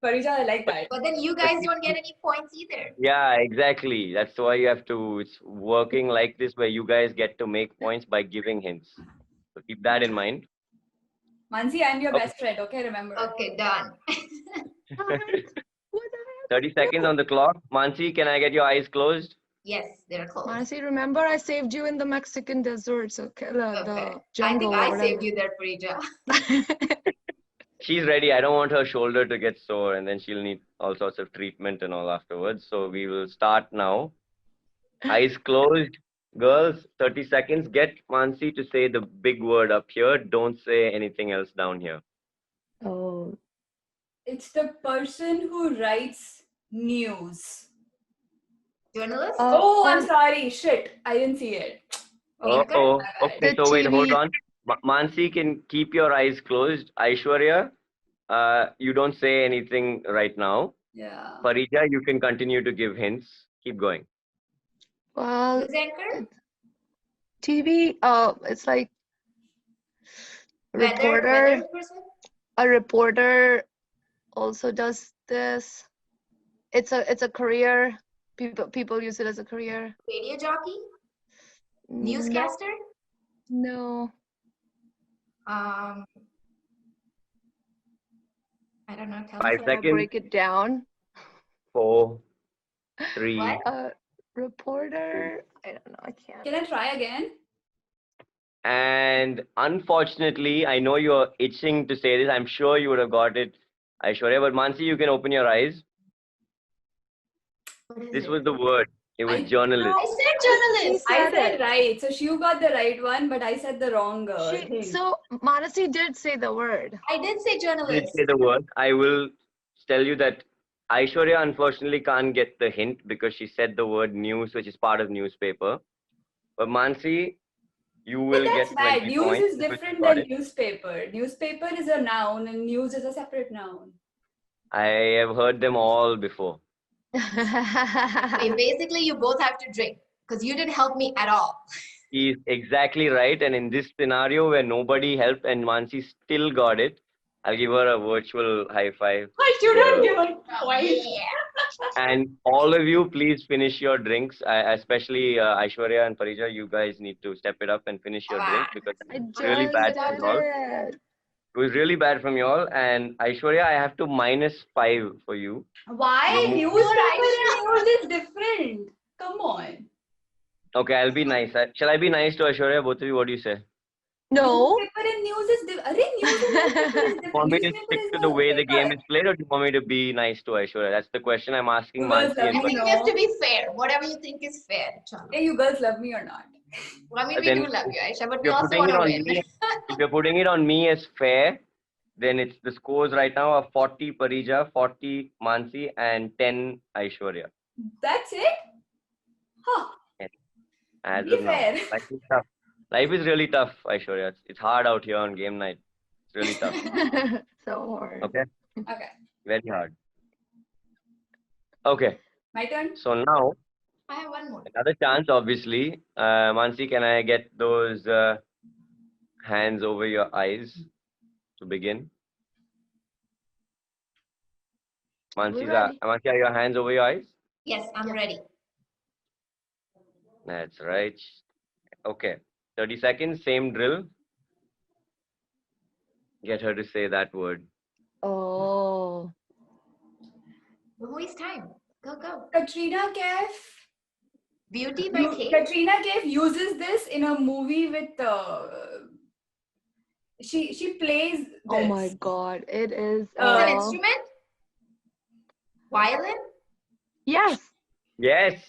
Parija, I like that. But then you guys don't get any points either. Yeah, exactly. That's why you have to, it's working like this where you guys get to make points by giving hints. So keep that in mind. Mansi, I'm your Okay. best friend. Okay, remember. Okay, done. 30 seconds on the clock. Mansi, can I get your eyes closed? Yes, they're closed. Honestly, remember I saved you in the Mexican deserts, okay? Okay. The I jungle. think I or saved whatever. you there, Parija. She's ready. I don't want her shoulder to get sore and then she'll need all sorts of treatment and all afterwards. So we will start now. Eyes closed. Girls, 30 seconds. Get Mansi to say the big word up here. Don't say anything else down here. Oh. It's the person who writes news. Journalist? Oh, I'm sorry. Shit, I didn't see it. Anchor? Oh, My bad. okay. The So wait, hold TV. on. Mansi can keep your eyes closed. Aishwarya, you don't say anything right now. Yeah. Parija, you can continue to give hints. Keep going. Well, News anchor? TV. It's like Weather person? A reporter also does this. It's a career. People use it as a career. Radio jockey? No. Newscaster? No. I don't know. Tell 5 me. seconds. Break it down. 4, 3. What? Reporter. I don't know. I can't. Can I try again? And unfortunately, I know you're itching to say this. I'm sure you would have got it, Aishwarya. But Mansi, you can open your eyes. What is This it? was the word. It was journalist. I said journalist. I said right. So you got the right one, but I said the wrong thing. So Manasi did say the word. I did say Did journalist. say the word. I will tell you that Aishwarya unfortunately can't get the hint because she said the word news, which is part of newspaper. But Mansi, you will But that's get bad. 20 News points. is because you different got than it. newspaper. Newspaper is a noun and news is a separate noun. I have heard them all before. Wait, basically, you both have to drink because you didn't help me at all. He's exactly right. And in this scenario where nobody helped and Mansi still got it, I'll give her a virtual high five. I shouldn't give a Oh, point. yeah. And all of you, please finish your drinks. Especially Aishwarya and Parija, you guys need to step it up and finish your drinks because I it's really just bad did from y'all. it. It was really bad from y'all. And Aishwarya, I have to -5 for you. Why? No. Newspaper and news is different. Come on. Okay, I'll be nice. Shall I be nice to Aishwarya? Both of you, what do you say? No. Newspaper and news is different. News and newspaper is different. Want me to Newspaper stick is to the a way the paper. game is played, or do you want me to be nice to Aishwarya? That's the question I'm asking You girls Mansi love and I me, think Parija. we have to be fair. Whatever you think is fair. Chalo. Hey, you girls love me or not? Well, I mean, But we then do love you, Aisha, but If we you're also putting want it to on win. me, if you're putting it on me as fair, then it's the scores right now are 40 Parija, 40 Mansi, and 10 Aishwarya. That's it? Huh. As Be of now. fair. Life is tough. Life is really tough, Aishwarya. It's hard out here on game night. It's really tough. So hard. Okay? Okay. Very hard. Okay. My turn? So now, I have one more. another chance, obviously. Mansi, can I get those hands over your eyes to begin? Mansi, ready. are your hands over your eyes? Yes, I'm ready. That's right. Okay. 30 seconds, same drill. Get her to say that word. Oh. Don't waste time. Go, go. Katrina Kaif. Beauty by Kate. Katrina Kaif uses this in a movie with she plays this. Oh my God. It is. It's an instrument? Violin? Yes. Yes,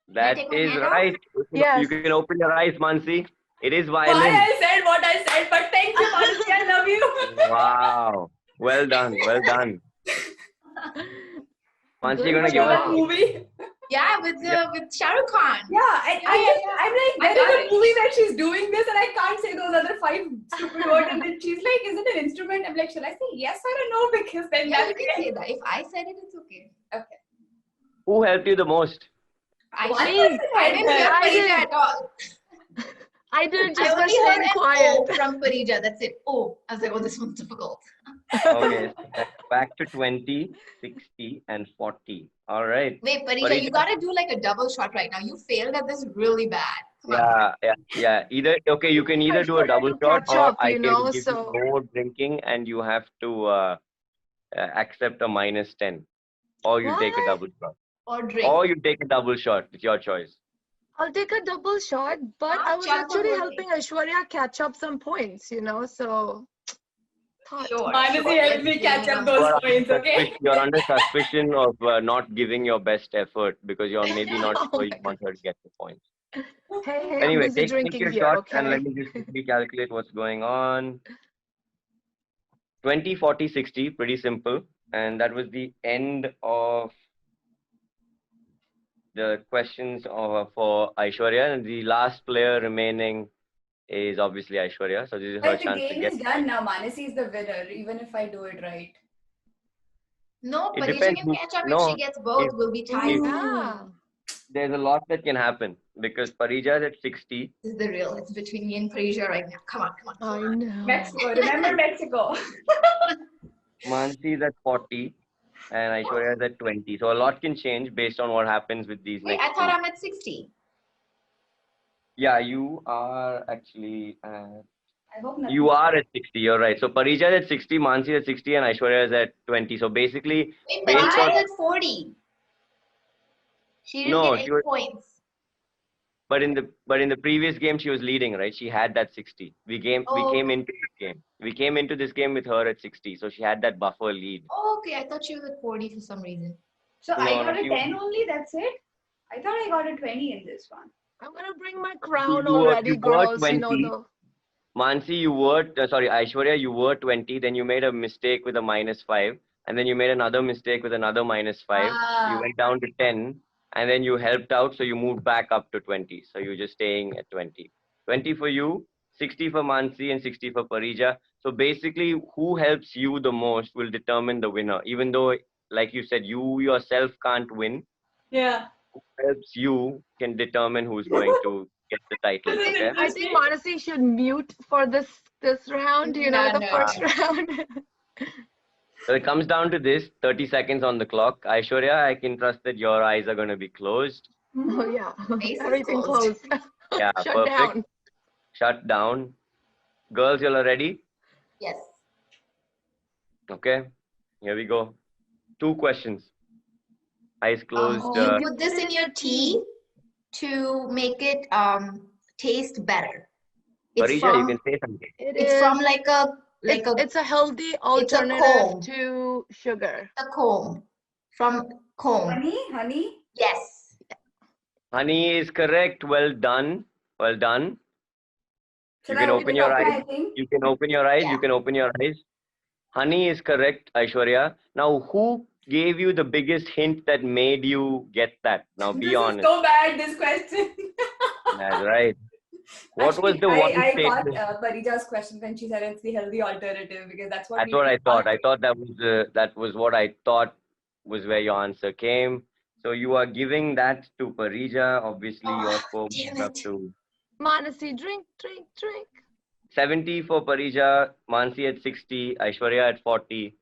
that take my is hand off? right. Yes. You can open your eyes, Mansi. It is Why violin. I said what I said, but thank you, Mansi. I love you. Wow. Well done. Well done. Mansi, Good you're going to give That us job. movie. Yeah, with Shah Rukh Khan. Yeah, I'm like, I there got is a it. movie where she's doing this and I can't say those other 5 stupid words. And then she's like, is it an instrument? I'm like, shall I say yes or a no? Because then Yeah, that's you can say that. If I said it, it's okay. okay. Who helped you the most? I One should. person I had didn't her. hear I Parija did. at all. I did I just by only heard staying an quiet. O from Parija. That's it. Oh, I was like, oh, this one's difficult. Okay, so let's go back to 20, 60, and 40. All right. Wait, Parija, Parija. you gotta do like a double shot right now. You failed at this really bad. Come on. Yeah. Either okay, you can either do a Aishwarya double to shot, catch or up, I you can know, give so you more drinking, and you have to accept a -10, or you take a what? double shot, Or drink. or you take a double shot. It's your choice. I'll take a double shot, but I was Chal actually Kotole. helping Aishwarya catch up some points, you know, so thought. Sure. Manasi helped me catch up those points, okay? You're under suspicion of not giving your best effort because you're maybe not Oh sure my you want her to get the points. Hey, I'm Anyway, busy take drinking your here, shot and okay? let me just quickly calculate what's going on. 20, 40, 60, pretty simple. And that was the end of the questions for Aishwarya. And the last player remaining is obviously Aishwarya. So this is her But the chance to game get. is done now. Manasi is the winner, even if I do it right. No, It Parija depends. can catch up if No, she gets both. We'll be tied. if- Yeah. there's a lot that can happen because Parija is at 60. This is the real. It's between me and Parija right now. Come on, come on. I know. Mexico, remember Mexico. Mansi is at 40 and Aishwarya is at 20. So a lot can change based on what happens with these Wait, next I thought two. I'm at 60. Yeah, you are actually I hope not. you are at 60. You're right. So Parija is at 60, Mansi is at 60, and Aishwarya is at 20. So basically, Wait, based Parija on is at 40. She didn't no, get she 8 was, points. but in the previous game she was leading, right? She had that 60. We came Okay. into this game. We came into this game with her at 60, so she had that buffer lead. Okay, I thought she was at 40 for some reason. So I No, got a she 10 only, that's it? I thought I got a 20 in this one. I'm gonna bring my crown You were already, girls. You know 20. the. Mansi, you were sorry, Aishwarya, you were 20. Then you made a mistake with a -5, and then you made another mistake with another -5. You went down to 10, and then you helped out, so you moved back up to 20. So you're just staying at 20. 20 for you, 60 for Mansi, and 60 for Parija. So basically, who helps you the most will determine the winner. Even though, like you said, you yourself can't win. Yeah. Who helps you can determine who's going to get the title. Okay. I think Manasi should mute for this round. You know, the No. first round. So it comes down to this, 30 seconds on the clock. Aishwarya, I can trust that your eyes are going to be closed. Oh yeah, Face is everything closed. closed. Yeah, Shut perfect. down. Shut down. Girls, you all ready? Yes. Okay, here we go. 2 questions. Eyes closed. You put this in your tea to make it taste better. It's Parija, you from, can say something. it's from like a It's a healthy comb. alternative to sugar. a comb. From comb. Honey? Yes. Honey is correct. Well done. Well done. You Should can I open it your up, eyes. I think? You can open your eyes. Yeah. You can open your eyes. Honey is correct, Aishwarya. Now, who gave you the biggest hint that made you get that? Now, be This honest. is so bad, this question. That's right. What was Actually, the one I statement? got Parija's question when she said it's the healthy alternative because that's what That's what I thought. I thought that was what I thought was where your answer came. So you are giving that to Parija. Obviously, your score damn goes up it. to Manasi, drink. 70 for Parija, Mansi at 60, Aishwarya at 40.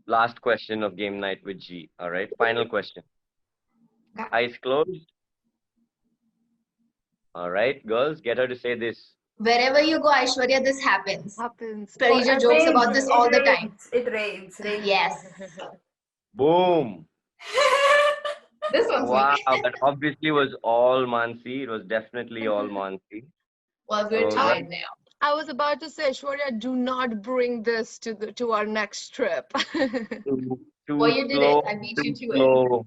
Last question of game night with G. All right, final question. Eyes closed. All right, girls, get her to say this. Wherever you go, Aishwarya, this happens. Happens. Parija jokes about this all the time. It rains. Yes. Boom. This one's Wow, weak. that obviously was all Mansi. It was definitely all Mansi. Well, we're So, tied now. I was about to say, Aishwarya, do not bring this to our next trip. Too Well, you did slow, it. I beat you too to it. slow.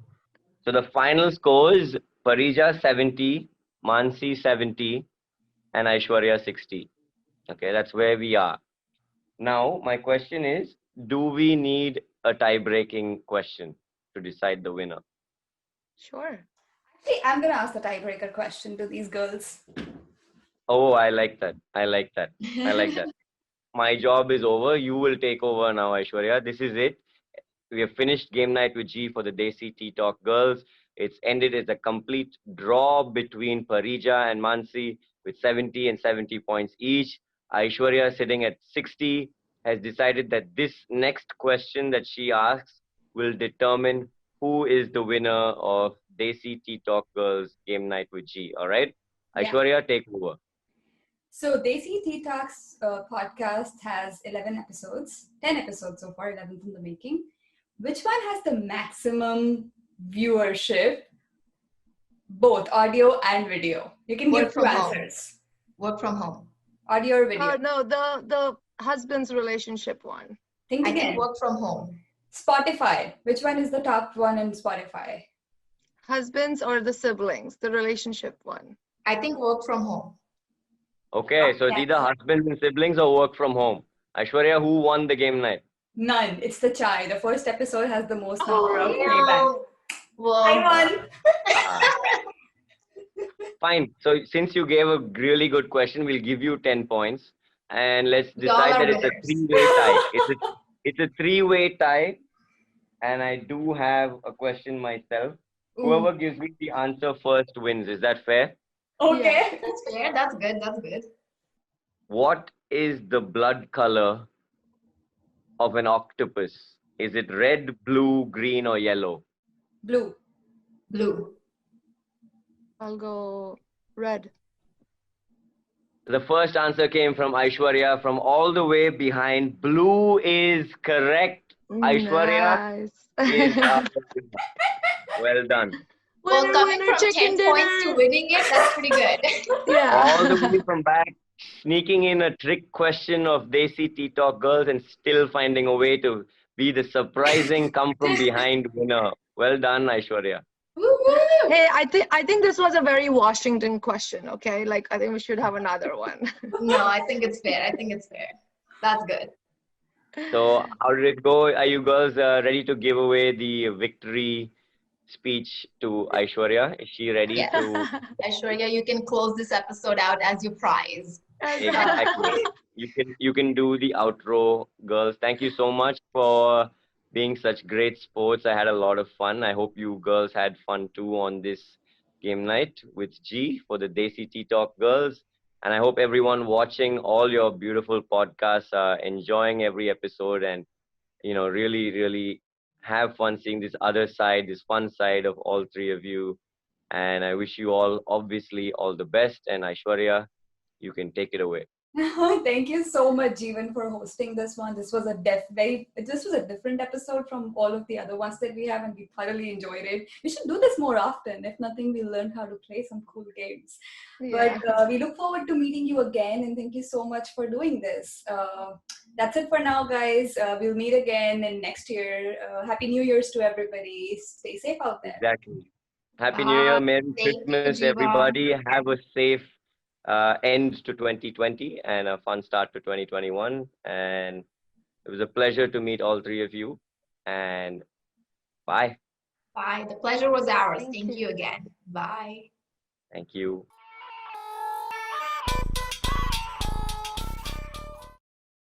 So the final scores, Parija 70, Mansi 70, and Aishwarya 60. Okay, that's where we are. Now, my question is, do we need a tie-breaking question to decide the winner? Sure. See, I'm gonna ask the tiebreaker question to these girls. Oh, I like that. I like that. I like that. My job is over. You will take over now, Aishwarya. This is it. We have finished game night with G for the Desi Tea Talk girls. It's ended as a complete draw between Parija and Mansi with 70 and 70 points each. Aishwarya, sitting at 60, has decided that this next question that she asks will determine who is the winner of Desi Tea Talk girls game night with G. All right? Yeah. Aishwarya, take over. So Desi Tea Talks podcast has 11 episodes, 10 episodes so far, 11th in the making. Which one has the maximum viewership? Both audio and video. You can Work give two from home. answers. Work from home. Audio or video. No, the husband's relationship one. Think I again. think work from home. Spotify. Which one is the top one in Spotify? Husbands or the siblings, the relationship one. I think work from home. Okay, so it's Yes. either husbands and siblings or work from home. Aishwarya, who won the game night? None. It's the chai. The first episode has the most Oh, number of playback. Well, I won. Ah. Fine. So since you gave a really good question, we'll give you 10 points. And let's We all decide are that it's a winners. three-way tie. It's a three-way tie. And I do have a question myself. Whoever gives me the answer first wins. Is that fair? Okay. That's fair. That's good. That's good. What is the blood color of an octopus? Is it red, blue, green, or yellow? Blue. Blue. I'll go red. The first answer came from Aishwarya from all the way behind. Blue is correct. Aishwarya is Nice. our winner. Well done. Well, Winner, coming winner, from chicken 10 points to dinner. winning it, that's pretty good. All the Yeah. way from back, sneaking in a trick question of Desi Tea Talk girls and still finding a way to be the surprising come from behind winner. Well done, Aishwarya. Woo-woo. Hey, I think this was a very Washington question, okay? Like I think we should have another one. No, I think it's fair. I think it's fair. That's good. So, how did it go? Are you girls ready to give away the victory speech to Aishwarya? Is she ready Yes. to? Aishwarya, you can close this episode out as your prize. Exactly. You can do the outro, girls. Thank you so much for being such great sports. I had a lot of fun. I hope you girls had fun too on this game night with G for the Desi Tea Talk girls. And I hope everyone watching all your beautiful podcasts are enjoying every episode and really have fun seeing this other side, this fun side of all three of you. And I wish you all obviously all the best. And Aishwarya, you can take it away. Thank you so much, Jeevan, for hosting this one. This was a different episode from all of the other ones that we have, and we thoroughly enjoyed it. We should do this more often. If nothing, we'll learn how to play some cool games. Yeah. But we look forward to meeting you again, and thank you so much for doing this. That's it for now, guys. We'll meet again in next year. Happy New Year's to everybody. Stay safe out there. Exactly. Happy New Year, Merry Thank you, Christmas, Jeevan. everybody. Have a safe end to 2020 and a fun start to 2021. And it was a pleasure to meet all three of you. And bye. Bye. The pleasure was ours. Thank Thank you. you again. Bye. Thank you.